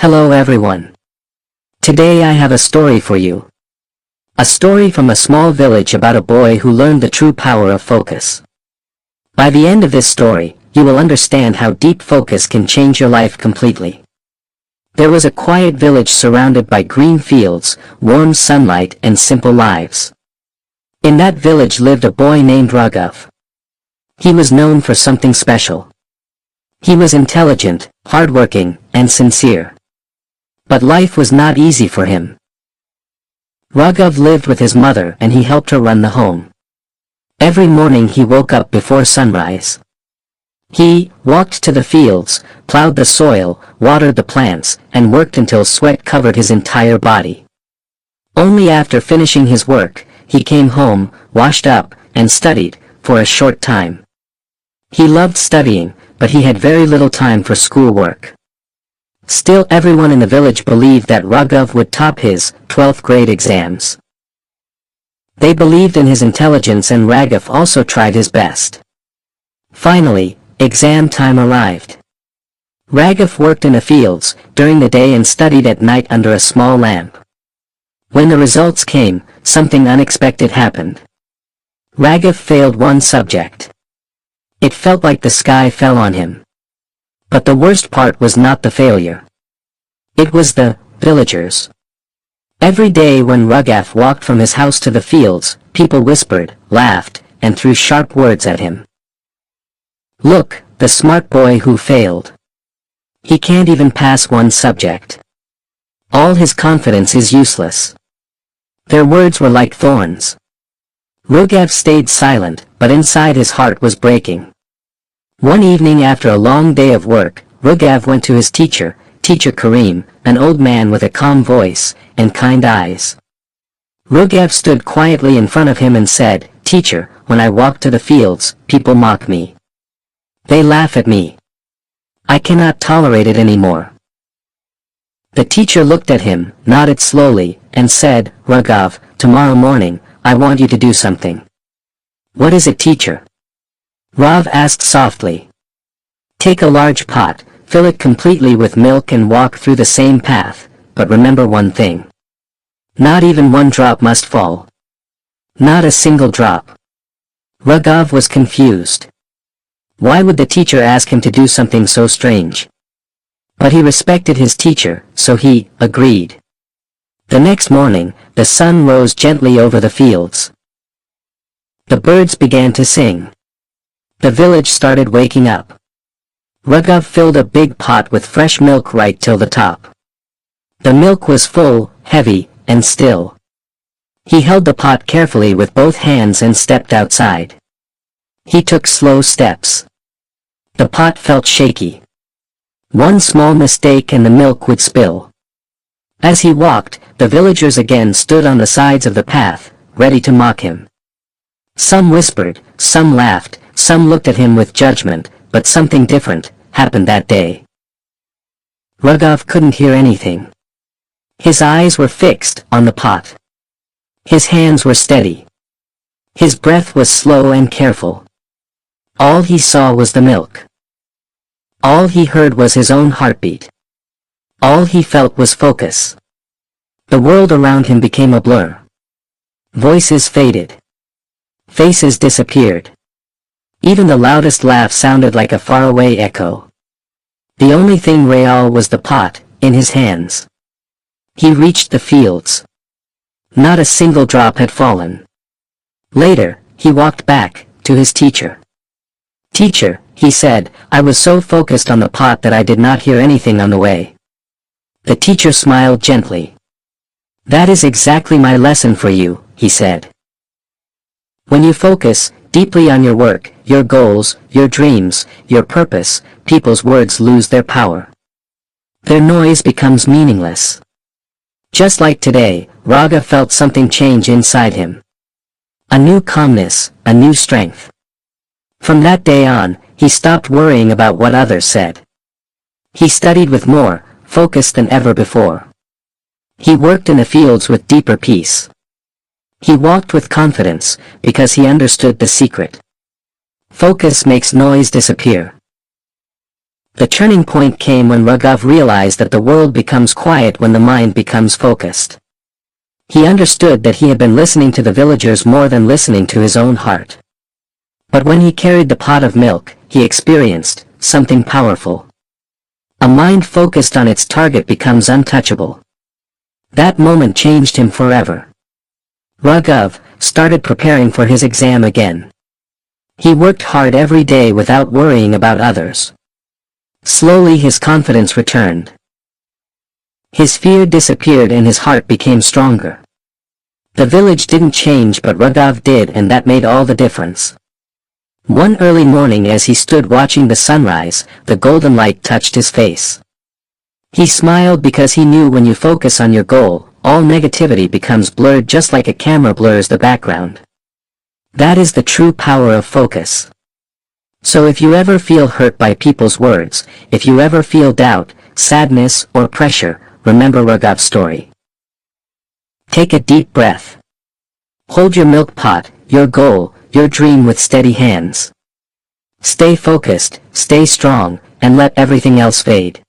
Hello everyone. Today I have a story for you. A story from a small village about a boy who learned the true power of focus. By the end of this story, you will understand how deep focus can change your life completely. There was a quiet village surrounded by green fields, warm sunlight and simple lives. In that village lived a boy named Raghav. He was known for something special. He was intelligent, hardworking, and sincere. But life was not easy for him. Raghav lived with his mother and he helped her run the home. Every morning he woke up before sunrise. He walked to the fields, plowed the soil, watered the plants, and worked until sweat covered his entire body. Only after finishing his work, he came home, washed up, and studied, for a short time. He loved studying, but he had very little time for schoolwork. Still, everyone in the village believed that Raghav would top his 12th grade exams. They believed in his intelligence and Raghav also tried his best. Finally, exam time arrived. Raghav worked in the fields during the day and studied at night under a small lamp. When the results came, something unexpected happened. Raghav failed one subject. It felt like the sky fell on him. But the worst part was not the failure. It was the villagers. Every day when Raghav walked from his house to the fields, people whispered, laughed, and threw sharp words at him. "Look, the smart boy who failed. He can't even pass one subject. All his confidence is useless." Their words were like thorns. Raghav stayed silent, but inside his heart was breaking. One evening after a long day of work, Raghav went to his teacher, Teacher Karim, an old man with a calm voice and kind eyes. Raghav stood quietly in front of him and said, "Teacher, when I walk to the fields, people mock me. They laugh at me. I cannot tolerate it anymore." The teacher looked at him, nodded slowly, and said, "Raghav, tomorrow morning, I want you to do something." "What is it, teacher?" Rav asked softly. "Take a large pot, fill it completely with milk and walk through the same path, but remember one thing. Not even one drop must fall. Not a single drop." Raghav was confused. Why would the teacher ask him to do something so strange? But he respected his teacher, so he agreed. The next morning, the sun rose gently over the fields. The birds began to sing. The village started waking up. Raghav filled a big pot with fresh milk right till the top. The milk was full, heavy, and still. He held the pot carefully with both hands and stepped outside. He took slow steps. The pot felt shaky. One small mistake and the milk would spill. As he walked, the villagers again stood on the sides of the path, ready to mock him. Some whispered, some laughed, some looked at him with judgment, but something different happened that day. Raghav couldn't hear anything. His eyes were fixed on the pot. His hands were steady. His breath was slow and careful. All he saw was the milk. All he heard was his own heartbeat. All he felt was focus. The world around him became a blur. Voices faded. Faces disappeared. Even the loudest laugh sounded like a faraway echo. The only thing real was the pot, in his hands. He reached the fields. Not a single drop had fallen. Later, he walked back to his teacher. "Teacher," he said, "I was so focused on the pot that I did not hear anything on the way." The teacher smiled gently. "That is exactly my lesson for you," he said. When you focus deeply on your work, your goals, your dreams, your purpose, people's words lose their power. Their noise becomes meaningless. Just like today, Raghav felt something change inside him. A new calmness, a new strength. From that day on, he stopped worrying about what others said. He studied with more focus than ever before. He worked in the fields with deeper peace. He walked with confidence, because he understood the secret. Focus makes noise disappear. The turning point came when Raghav realized that the world becomes quiet when the mind becomes focused. He understood that he had been listening to the villagers more than listening to his own heart. But when he carried the pot of milk, he experienced something powerful. A mind focused on its target becomes untouchable. That moment changed him forever. Raghav started preparing for his exam again. He worked hard every day without worrying about others. Slowly his confidence returned. His fear disappeared and his heart became stronger. The village didn't change but Raghav did, and that made all the difference. One early morning as he stood watching the sunrise, the golden light touched his face. He smiled because he knew when you focus on your goal, all negativity becomes blurred just like a camera blurs the background. That is the true power of focus. So if you ever feel hurt by people's words, if you ever feel doubt, sadness, or pressure, remember Raghav's story. Take a deep breath. Hold your milk pot, your goal, your dream with steady hands. Stay focused, stay strong, and let everything else fade.